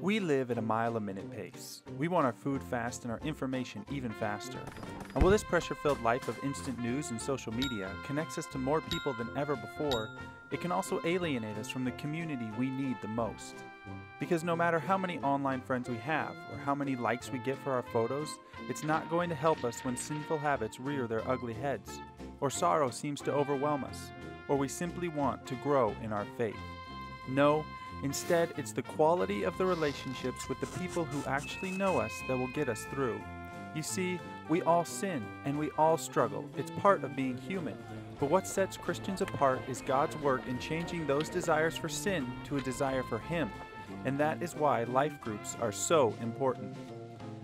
We live at a mile-a-minute pace. We want our food fast and our information even faster. And while this pressure-filled life of instant news and social media connects us to more people than ever before, it can also alienate us from the community we need the most. Because no matter how many online friends we have or how many likes we get for our photos, it's not going to help us when sinful habits rear their ugly heads, or sorrow seems to overwhelm us, or we simply want to grow in our faith. No, instead, it's the quality of the relationships with the people who actually know us that will get us through. You see, we all sin and we all struggle. It's part of being human. But what sets Christians apart is God's work in changing those desires for sin to a desire for Him. And that is why life groups are so important.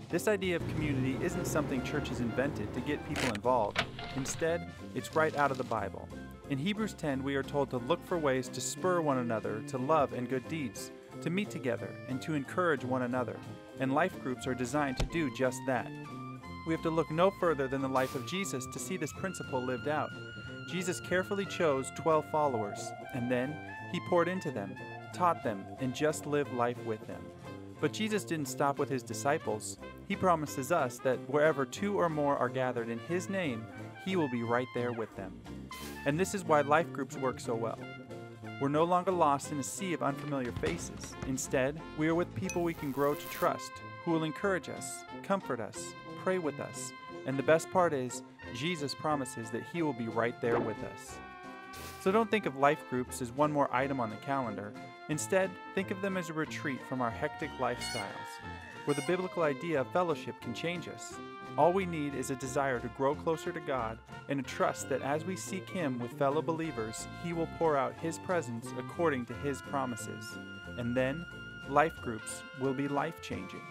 This idea of community isn't something churches invented to get people involved. Instead, it's right out of the Bible. In Hebrews 10, we are told to look for ways to spur one another to love and good deeds, to meet together, and to encourage one another. And life groups are designed to do just that. We have to look no further than the life of Jesus to see this principle lived out. Jesus carefully chose 12 followers, and then He poured into them, taught them, and just lived life with them. But Jesus didn't stop with His disciples. He promises us that wherever 2 or more are gathered in His name, He will be right there with them. And this is why life groups work so well. We're no longer lost in a sea of unfamiliar faces. Instead, we are with people we can grow to trust, who will encourage us, comfort us, pray with us, and the best part is, Jesus promises that He will be right there with us. So don't think of life groups as one more item on the calendar. Instead, think of them as a retreat from our hectic lifestyles, where the biblical idea of fellowship can change us. All we need is a desire to grow closer to God and a trust that as we seek Him with fellow believers, He will pour out His presence according to His promises. And then, life groups will be life-changing.